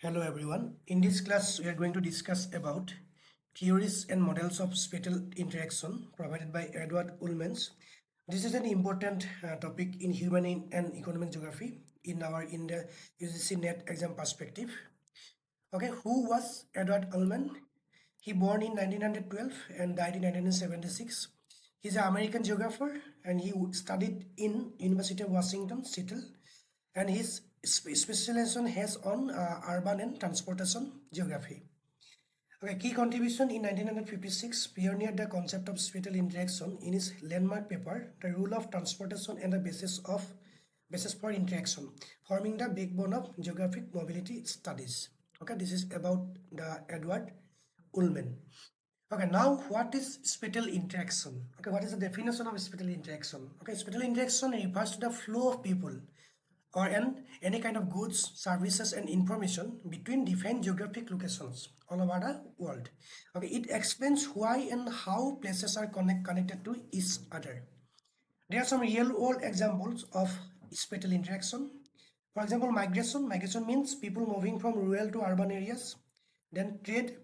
Hello everyone. In this class, we are going to discuss about theories and models of spatial interaction provided by Edward Ullman. This is an important topic in human and economic geography in the UGC NET exam perspective. Okay, who was Edward Ullman? He born in 1912 and died in 1976. He's an American geographer and he studied in University of Washington, Seattle, and his specialization has on urban and transportation geography. Okay, key contribution in 1956 pioneered the concept of spatial interaction in his landmark paper, The Rule of Transportation and the Basis for Interaction, forming the backbone of geographic mobility studies. Okay, this is about the Edward Ullman. Okay, now what is spatial interaction? Okay, what is the definition of spatial interaction? Okay, spatial interaction refers to the flow of people or any kind of goods, services, and information between different geographic locations all over the world. Okay, it explains why and how places are connected to each other. There are some real-world examples of spatial interaction. For example, migration. Migration means people moving from rural to urban areas. Then trade.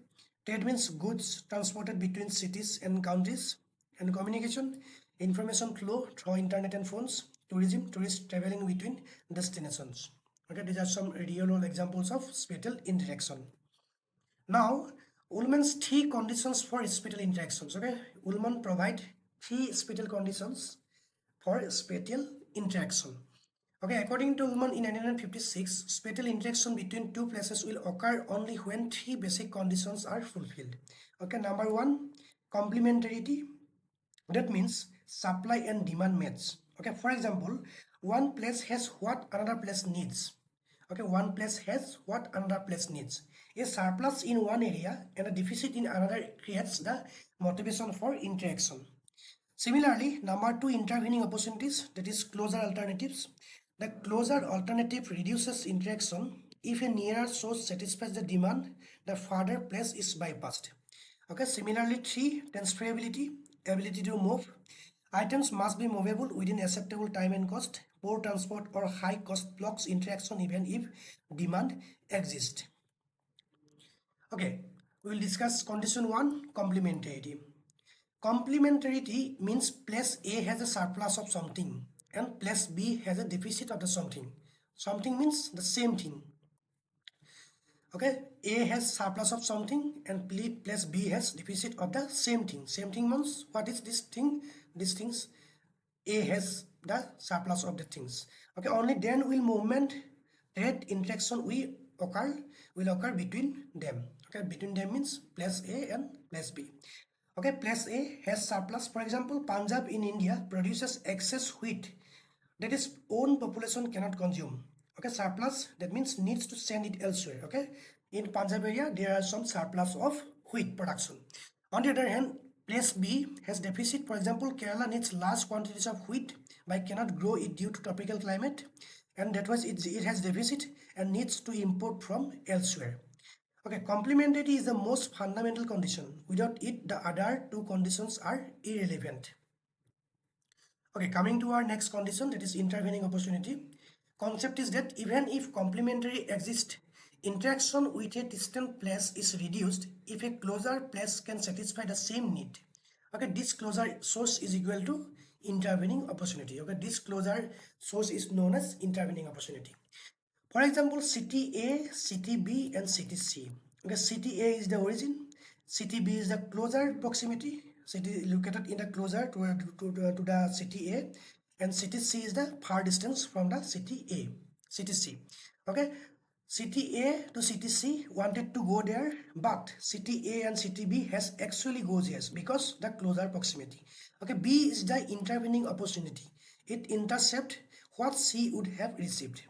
Trade means goods transported between cities and countries. And communication, information flow through internet and phones. Tourism, tourists traveling between destinations. Okay, these are some real-world examples of spatial interaction. Now, Ullman's three conditions for spatial interactions. Okay, Ullman provide three spatial conditions for spatial interaction. Okay, according to Ullman in 1956, spatial interaction between two places will occur only when three basic conditions are fulfilled. Okay, number one, complementarity. That means supply and demand match. Okay, for example, one place has what another place needs. Okay, one place has what another place needs. A surplus in one area and a deficit in another creates the motivation for interaction. Similarly, number two, intervening opportunities, that is closer alternatives. The closer alternative reduces interaction. If a nearer source satisfies the demand, the further place is bypassed. Okay, similarly, three, transferability, ability to move. Items must be movable within acceptable time and cost. Poor transport or high cost blocks interaction even if demand exists. Okay, we will discuss condition one, complementarity. Complementarity means place A has a surplus of something and place B has a deficit of the something. Something means the same thing. Okay, A has surplus of something and place B has deficit of the same thing. Same thing means what is this thing? These things, A has the surplus of the things. Okay, only then will movement, trade, interaction will occur between them. Okay, between them means place A and place B. Okay, place A has surplus. For example, Punjab in India produces excess wheat that its own population cannot consume. Okay, surplus, that means needs to send it elsewhere. Okay, in Punjab area there are some surplus of wheat production. On the other hand, place B has deficit. For example, Kerala needs large quantities of wheat but cannot grow it due to tropical climate, and that was it has deficit and needs to import from elsewhere. Okay, complementarity is the most fundamental condition. Without it, the other two conditions are irrelevant. Okay, coming to our next condition, that is intervening opportunity. Concept is that even if complementary exists, interaction with a distant place is reduced if a closer place can satisfy the same need. Okay, this closer source is equal to intervening opportunity. Okay, this closer source is known as intervening opportunity. For example, city A, city B, and city C. Okay, city A is the origin, city B is the closer proximity, city located in the closer to the city A, and city C is the far distance from the city A, city C. Okay, city A to city C wanted to go there, but city A and city B has actually goes yes because the closer proximity. Okay, B is the intervening opportunity. It intercept what C would have received.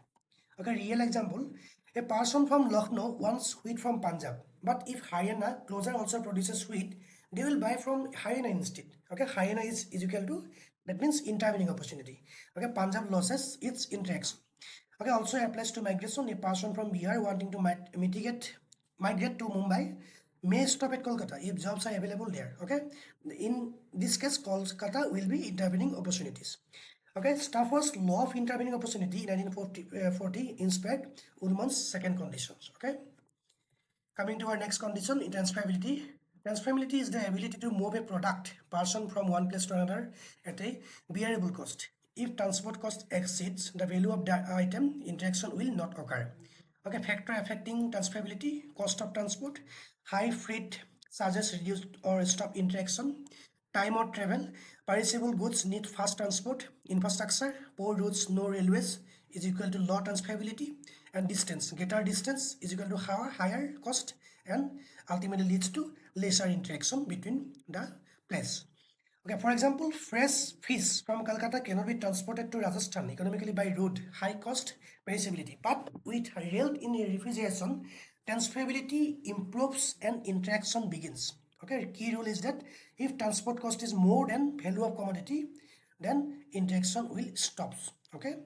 Okay, real example. A person from Lucknow wants wheat from Punjab. But if Haryana closer also produces wheat, they will buy from Haryana instead. Okay, Haryana is equal to, that means intervening opportunity. Okay, Punjab loses its interaction. Okay, also applies to migration. A person from Bihar wanting to migrate to Mumbai may stop at Kolkata if jobs are available there. Okay, in this case, Kolkata will be intervening opportunities. Okay, Stafford's law of intervening opportunity in 1940 inspired Ullman's second conditions. Okay, Coming to our next condition, transferability. Transferability is the ability to move a product, person from one place to another at a bearable cost. If transport cost exceeds the value of the item, interaction will not occur. Okay, factor affecting transferability: cost of transport, high freight charges reduced or stop interaction, time of travel, perishable goods need fast transport, infrastructure, poor roads, no railways is equal to low transferability, and distance, greater distance is equal to higher cost, and ultimately leads to lesser interaction between the place. Okay, for example, fresh fish from Calcutta cannot be transported to Rajasthan economically by road, high cost, perishability. But with rail in refrigeration, transferability improves and interaction begins. Okay, key rule is that if transport cost is more than value of commodity, then interaction will stop. Okay,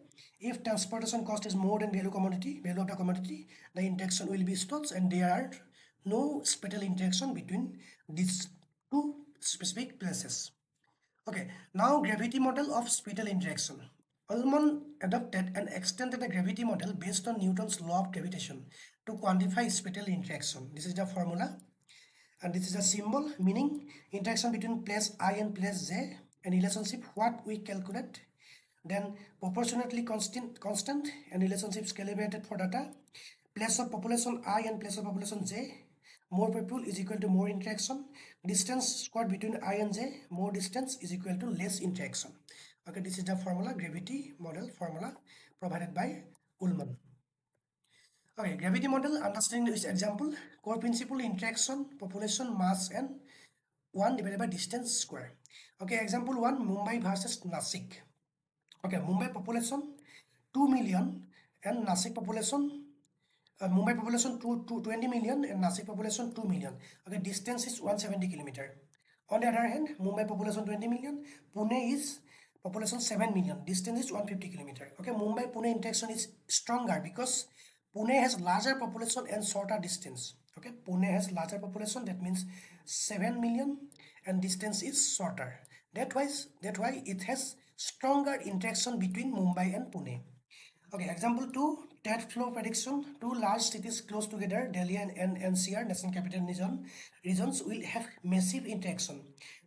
if transportation cost is more than value of the commodity, the interaction will be stopped, and there are no spatial interaction between these two specific places. Okay, now gravity model of spatial interaction. Ullman adopted and extended the gravity model based on Newton's law of gravitation to quantify spatial interaction. This is the formula, and this is a symbol meaning interaction between place I and place j, and relationship what we calculate, then proportionately constant and relationships calibrated for data, place of population I and place of population j, more people is equal to more interaction, distance squared between I and j, more distance is equal to less interaction. Okay, this is the formula, gravity model formula provided by Ullman. Okay, gravity model, understanding this example, core principle interaction, population, mass, and 1 divided by distance square. Okay, example 1, Mumbai versus Nasik. Okay, Mumbai population 2 million and Nasik population, Mumbai population 20 million and Nasik population 2 million. Okay, distance is 170 kilometer. On the other hand, Mumbai population 20 million, Pune is population 7 million, distance is 150 kilometer. Okay, Mumbai-Pune interaction is stronger because Pune has larger population and shorter distance. Okay, Pune has larger population, that means 7 million, and distance is shorter. That's why it has stronger interaction between Mumbai and Pune. Okay, example 2, TED flow prediction. Two large cities close together, Delhi and NCR, National Capital Regions, will have massive interaction.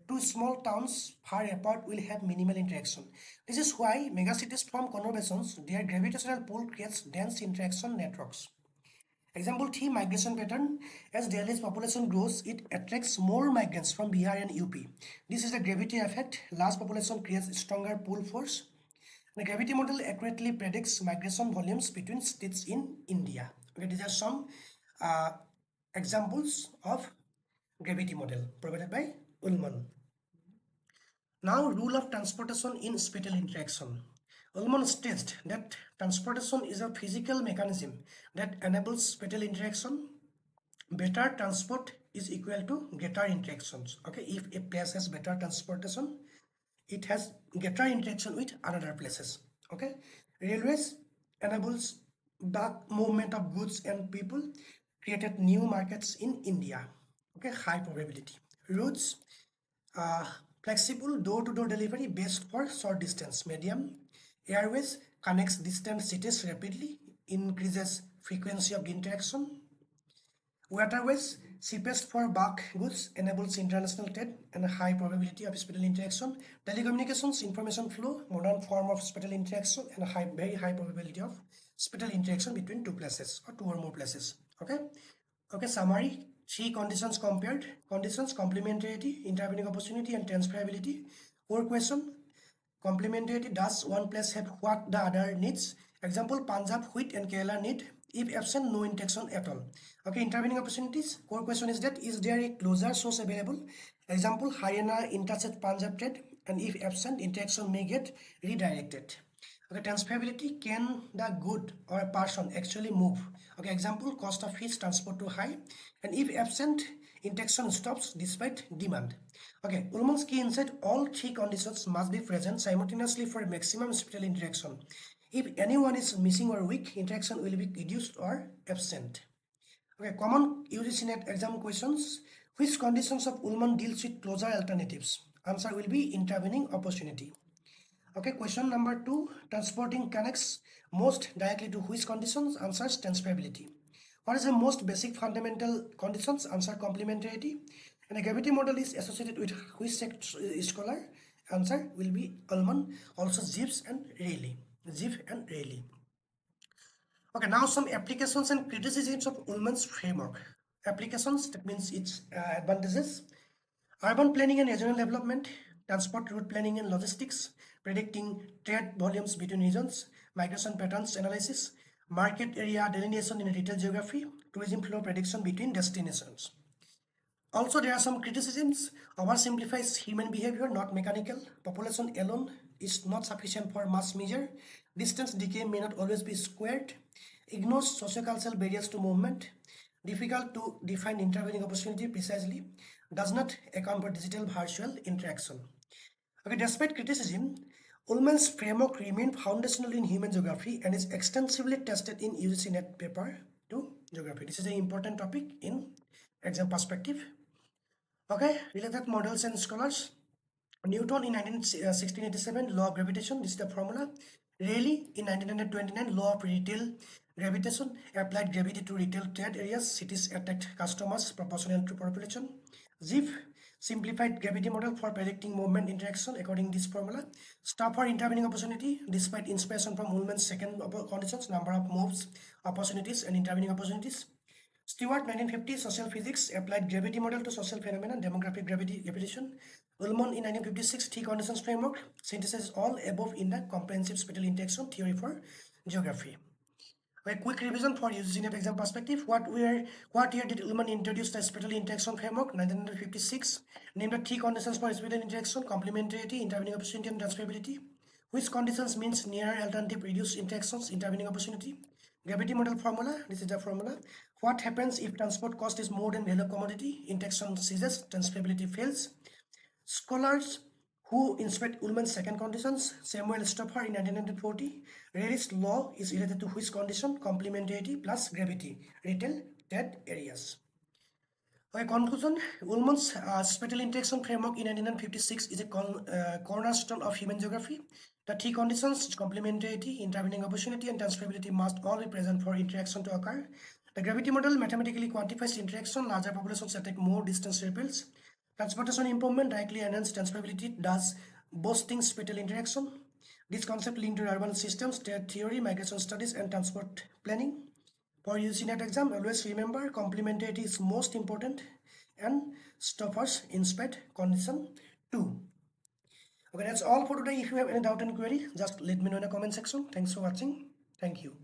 Two small towns far apart will have minimal interaction. This is why megacities form conurbations. Their gravitational pull creates dense interaction networks. Example 3, migration pattern. As Delhi's population grows, it attracts more migrants from Bihar and UP. This is a gravity effect. Large population creates stronger pull force. The gravity model accurately predicts migration volumes between states in India. Okay, these are some examples of gravity model provided by Ullman. Now, rule of transportation in spatial interaction. Ullman states that transportation is a physical mechanism that enables spatial interaction. Better transport is equal to greater interactions. Okay, if a place has better transportation, it has greater interaction with other places. Okay, railways enables the movement of goods and people, created new markets in India. Okay, high probability. Routes, flexible door-to-door delivery best for short distance. Medium. Airways connects distant cities rapidly, increases frequency of interaction. Waterways, cheapest for bulk goods, enables international trade and a high probability of spatial interaction. Telecommunications, information flow, modern form of spatial interaction, and a very high probability of spatial interaction between two places or two or more places. Okay. Okay, summary. 3 conditions compared. Conditions: complementarity, intervening opportunity, and transferability. Core question: complementarity, does one place have what the other needs? Example, Punjab wheat and Kerala need. If absent, no interaction at all. Okay, intervening opportunities. Core question is that is there a closer source available? Example, Haryana intercept Punjab trade, and if absent, interaction may get redirected. Okay, transferability, can the good or a person actually move? Okay, example, cost of fish transport too high, and if absent, interaction stops despite demand. Okay, Ullman's key insight: all 3 conditions must be present simultaneously for a maximum spatial interaction. If anyone is missing or weak, interaction will be reduced or absent. Okay, common UGC NET exam questions. Which conditions of Ullman deals with closer alternatives? Answer will be intervening opportunity. Okay, question number 2, transporting connects most directly to which conditions? Answers: transferability. What is the most basic fundamental conditions? Answer complementarity. And a gravity model is associated with which scholar? Answer will be Ullman. Also Gibbs and Rayleigh. Gibbs and Rayleigh. Okay, now some applications and criticisms of Ullman's framework. Applications, that means its advantages. Urban planning and regional development, transport route planning and logistics, predicting trade volumes between regions, migration patterns analysis, market area delineation in retail geography, tourism flow prediction between destinations. Also, there are some criticisms. Oversimplifies human behavior, not mechanical. Population alone is not sufficient for mass measure. Distance decay may not always be squared. Ignores sociocultural barriers to movement. Difficult to define intervening opportunity precisely. Does not account for digital virtual interaction. Okay, despite criticism, Ullman's framework remained foundational in human geography and is extensively tested in UGC NET paper 2 geography. This is an important topic in exam perspective. Okay, related models and scholars. Newton in 1687, law of gravitation, this is the formula. Rayleigh in 1929, law of retail gravitation, applied gravity to retail trade areas, cities attract customers proportional to population. Ziff, simplified gravity model for predicting movement interaction according to this formula. Stafford intervening opportunity, despite inspiration from Ullman's second conditions, number of moves, opportunities and intervening opportunities. Stewart 1950 social physics applied gravity model to social phenomena, demographic gravity repetition. Ullman in 1956 T conditions framework synthesizes all above in the comprehensive spatial interaction theory for geography. A quick revision for UGC NET exam perspective. What year did Ullman introduce the spatial interaction framework? 1956. Name the T conditions for spatial interaction: complementarity, intervening opportunity, and transferability. Which conditions means nearer alternative reduced interactions, intervening opportunity? Gravity model formula. This is the formula. What happens if transport cost is more than value of commodity? Interaction ceases, transferability fails. Scholars who inspect Ullman's second conditions. Samuel Stafford in 1940. Rayleigh's law is related to which condition? Complementarity plus gravity, retail trade areas. Okay, conclusion. Ullman's spatial interaction framework in 1956 is a cornerstone of human geography. The three conditions, complementarity, intervening opportunity, and transferability must all be present for interaction to occur. The gravity model mathematically quantifies interaction. Larger populations attract more distance repels. Transportation improvement directly enhances transferability, thus boosting spatial interaction. This concept linked to urban systems, trade theory, migration studies, and transport planning. For UGC NET exam, always remember complementarity is most important and Stafford's inspect condition 2. Okay, that's all for today. If you have any doubt and query, just let me know in the comment section. Thanks for watching. Thank you.